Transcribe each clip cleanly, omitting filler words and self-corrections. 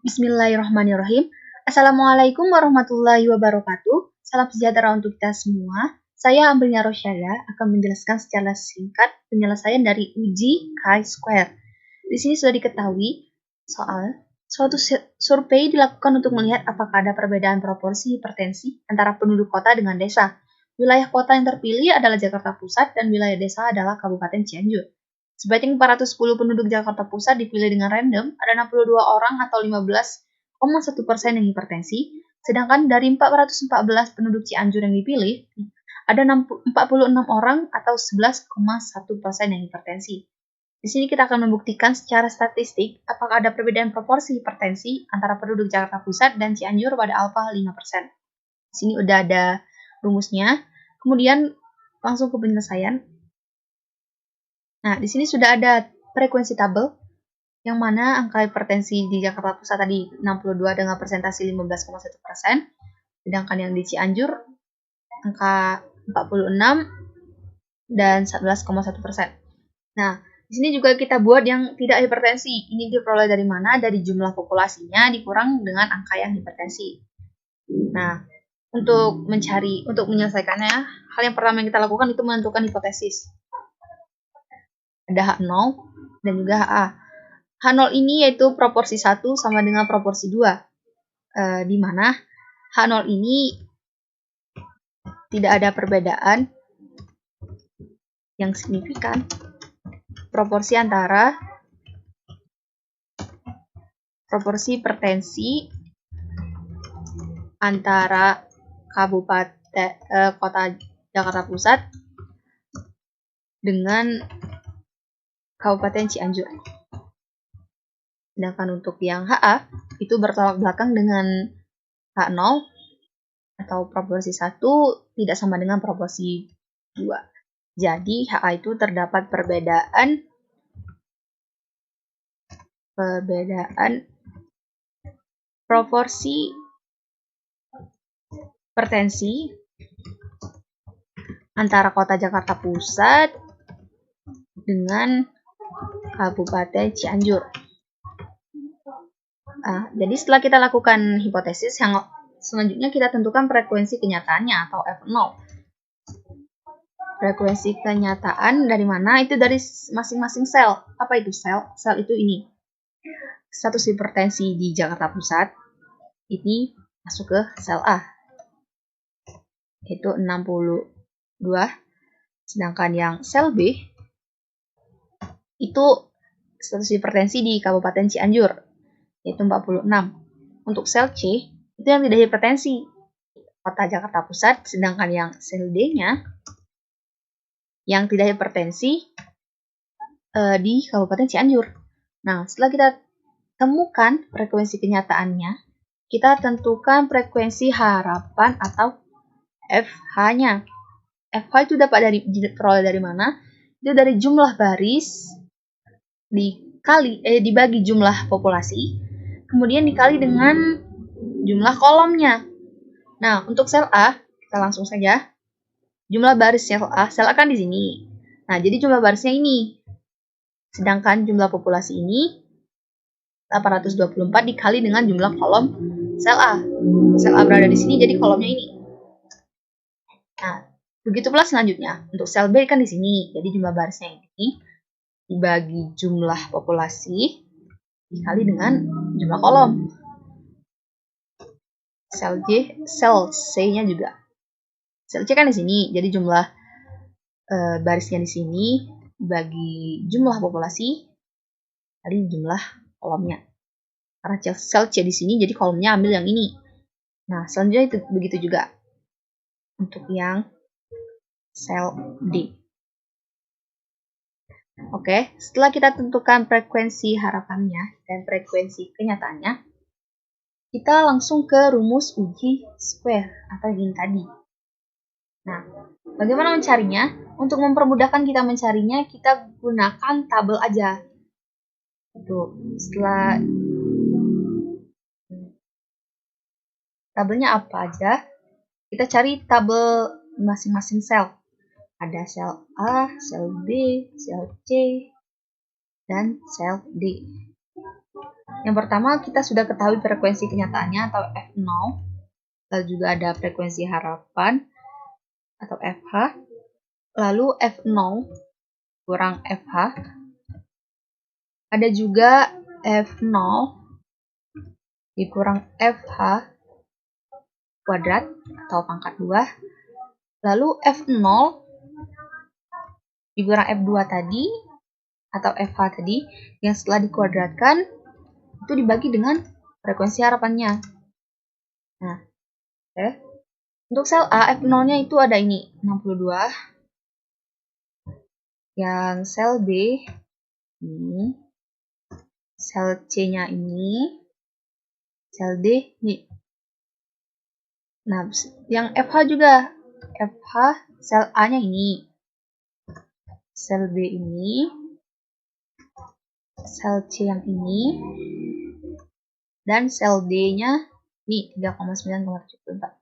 Bismillahirrahmanirrahim. Assalamualaikum warahmatullahi wabarakatuh. Salam sejahtera untuk kita semua. Saya Ambilnya Rosyada akan menjelaskan secara singkat penyelesaian dari uji chi-square. Di sini sudah diketahui soal suatu survei dilakukan untuk melihat apakah ada perbedaan proporsi hipertensi antara penduduk kota dengan desa. Wilayah kota yang terpilih adalah Jakarta Pusat dan wilayah desa adalah Kabupaten Cianjur. Sebanyak 410 penduduk Jakarta Pusat dipilih dengan random, ada 62 orang atau 15,1% yang hipertensi, sedangkan dari 414 penduduk Cianjur yang dipilih, ada 46 orang atau 11,1% yang hipertensi. Di sini kita akan membuktikan secara statistik apakah ada perbedaan proporsi hipertensi antara penduduk Jakarta Pusat dan Cianjur pada alfa 5%. Di sini udah ada rumusnya. Kemudian langsung ke penyelesaian. Nah, di sini sudah ada frekuensi tabel, yang mana angka hipertensi di Jakarta Pusat tadi 62 dengan persentase 15,1%, sedangkan yang di Cianjur angka 46 dan 11,1%. Nah, di sini juga kita buat yang tidak hipertensi. Ini diperoleh dari mana? Dari jumlah populasinya dikurang dengan angka yang hipertensi. Nah, untuk menyelesaikannya, hal yang pertama yang kita lakukan itu menentukan hipotesis. Ada H0 dan juga HA. H0 ini yaitu proporsi 1 sama dengan proporsi 2. Di mana H0 ini tidak ada perbedaan yang signifikan proporsi antara proporsi hipertensi antara kota Jakarta Pusat dengan Kabupaten Cianjur. Sedangkan untuk yang HA itu bertolak belakang dengan H0 atau proporsi 1 tidak sama dengan proporsi 2. Jadi HA itu terdapat perbedaan proporsi hipertensi antara kota Jakarta Pusat dengan Kabupaten Cianjur. Jadi setelah kita lakukan hipotesis, yang selanjutnya kita tentukan frekuensi kenyataannya atau F0. Frekuensi kenyataan dari mana? Itu dari masing-masing sel. Apa itu sel? Sel itu ini. Status hipertensi di Jakarta Pusat ini masuk ke sel A. Itu 62. Sedangkan yang sel B itu status hipertensi di Kabupaten Cianjur, yaitu 46. Untuk sel C, itu yang tidak hipertensi, kota Jakarta Pusat, sedangkan yang sel D-nya, yang tidak hipertensi di Kabupaten Cianjur. Nah, setelah kita temukan frekuensi kenyataannya, kita tentukan frekuensi harapan atau FH-nya. FH itu dapat diperoleh dari mana? Itu dari jumlah baris dibagi jumlah populasi, kemudian dikali dengan jumlah kolomnya. Nah, untuk sel A, kita langsung saja. Jumlah baris sel A kan di sini. Nah, jadi jumlah barisnya ini. Sedangkan jumlah populasi ini 824 dikali dengan jumlah kolom sel A. Sel A berada di sini, jadi kolomnya ini. Nah, begitu pula selanjutnya. Untuk sel B kan di sini, jadi jumlah barisnya ini dibagi jumlah populasi dikali dengan jumlah kolom. Sel C-nya juga. Sel C kan di sini, jadi jumlah barisnya di sini dibagi jumlah populasi kali jumlah kolomnya. Karena sel C di sini, jadi kolomnya ambil yang ini. Nah, selanjutnya itu begitu juga untuk yang sel D. Oke, setelah kita tentukan frekuensi harapannya dan frekuensi kenyataannya, kita langsung ke rumus uji square atau yang tadi. Nah, bagaimana mencarinya? Untuk mempermudahkan kita mencarinya, kita gunakan tabel aja. Setelah tabelnya apa aja, kita cari tabel masing-masing sel. Ada sel A, sel B, sel C, dan sel D. Yang pertama, kita sudah ketahui frekuensi kenyataannya atau F0. Lalu juga ada frekuensi harapan atau FH. Lalu F0 kurang FH. Ada juga F0 dikurang FH kuadrat atau pangkat 2. Lalu F0 dikurang F2 tadi atau FH tadi yang setelah dikuadratkan itu dibagi dengan frekuensi harapannya. Nah, untuk sel A, F0-nya itu ada ini, 62. Yang sel B, ini. Sel C-nya ini. Sel D, ini. Nah, yang FH juga. FH, sel A-nya ini. Sel B ini. Sel C yang ini. Dan sel D-nya ini 3,9,74.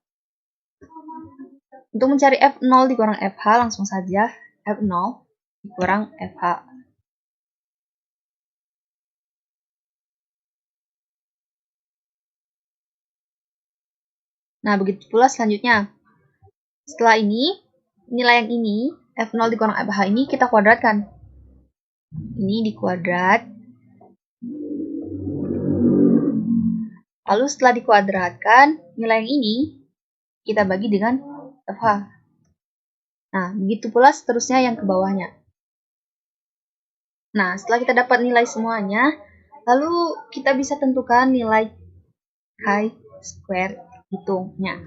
Untuk mencari F0 dikurang FH, langsung saja F0 dikurang FH. Nah, begitu pula selanjutnya. Setelah ini, nilai yang ini, F0 dikurang FH ini kita kuadratkan. Ini dikuadrat. Lalu setelah dikuadratkan, nilai yang ini kita bagi dengan FH. Nah, begitu pula seterusnya yang ke bawahnya. Nah, setelah kita dapat nilai semuanya, lalu kita bisa tentukan nilai chi-square hitungnya.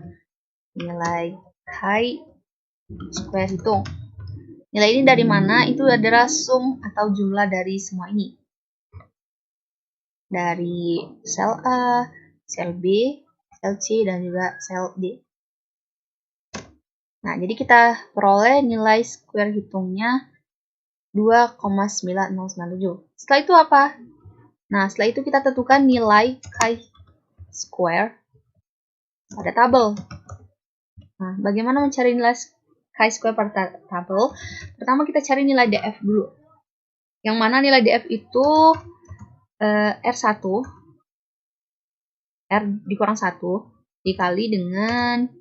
Nilai chi-square hitung. Nilai ini dari mana? Itu adalah sum atau jumlah dari semua ini. Dari sel A, sel B, sel C, dan juga sel D. Nah, jadi kita peroleh nilai square hitungnya 2,9097. Setelah itu apa? Nah, setelah itu kita tentukan nilai chi-square pada tabel. Nah, bagaimana mencari nilai chi-square pada tabel? Pertama kita cari nilai df dulu. Yang mana nilai df itu R1 R dikurang 1 dikali dengan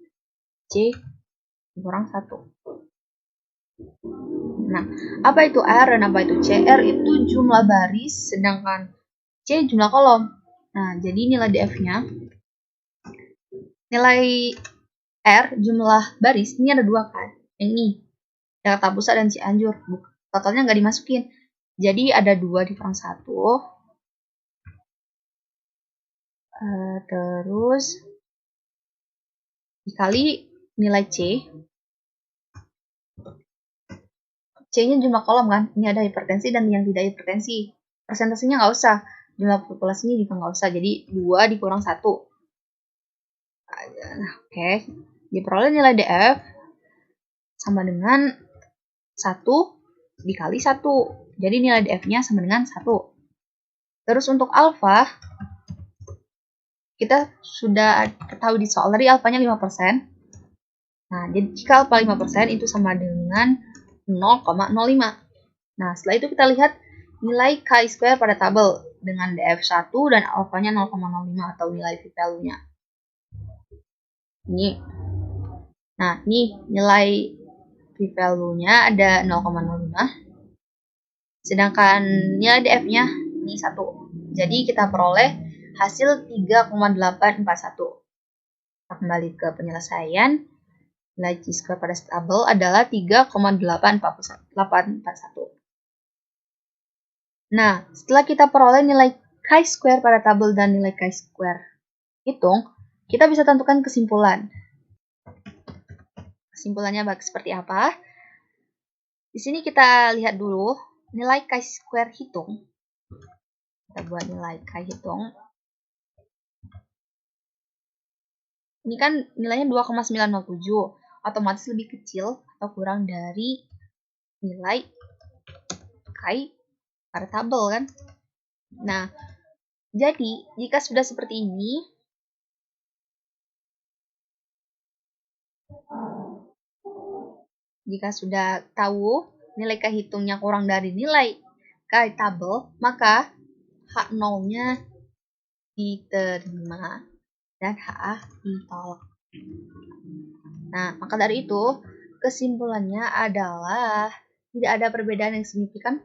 C dikurang 1. Nah, apa itu R dan apa itu C? R itu jumlah baris, sedangkan C jumlah kolom. Nah, jadi nilai df-nya, nilai R jumlah baris, ini ada 2 kan? Yang ini, Jakarta Pusat dan Cianjur. Totalnya nggak dimasukin. Jadi ada 2 dikurang 1. Terus dikali nilai C. C-nya jumlah kolom kan? Ini ada hipertensi dan yang tidak hipertensi. Persentasenya nggak usah. Jumlah populasinya juga nggak usah. Jadi 2 dikurang 1. Nah, oke. Diperoleh nilai DF sama dengan 1 dikali 1. Jadi nilai DF-nya sama dengan 1. Terus untuk alfa, kita sudah ketahui di soal tadi alfanya 5%. Nah, jadi jika alfa 5% itu sama dengan 0,05. Nah, setelah itu kita lihat nilai chi-square pada tabel dengan df1 dan alfanya 0,05 atau nilai p-value-nya. Ini. Nah, ini nilai p-value-nya ada 0,05. Sedangkan nilai df-nya ini 1. Jadi kita peroleh hasil 3,841. Kita kembali ke penyelesaian. Nilai chi-square pada tabel adalah 3,841. Nah, setelah kita peroleh nilai chi-square pada tabel dan nilai chi-square hitung, kita bisa tentukan kesimpulan. Kesimpulannya seperti apa? Di sini kita lihat dulu nilai chi-square hitung. Kita buat nilai chi hitung. Ini kan nilainya 2,907. Otomatis lebih kecil atau kurang dari nilai chi pada tabel kan. Nah, jadi jika sudah seperti ini, jika sudah tahu nilai chi hitungnya kurang dari nilai chi tabel, maka H0-nya diterima dan HA ditolak. Nah, maka dari itu, kesimpulannya adalah tidak ada perbedaan yang signifikan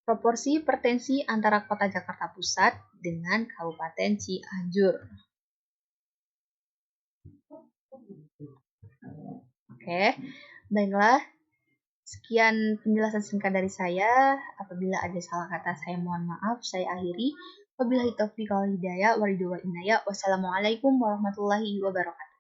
proporsi hipertensi antara Kota Jakarta Pusat dengan Kabupaten Cianjur. Oke, baiklah. Sekian penjelasan singkat dari saya. Apabila ada salah kata, saya mohon maaf. Saya akhiri. Wabillahi taufiq wal hidayah. Wassalamualaikum warahmatullahi wabarakatuh.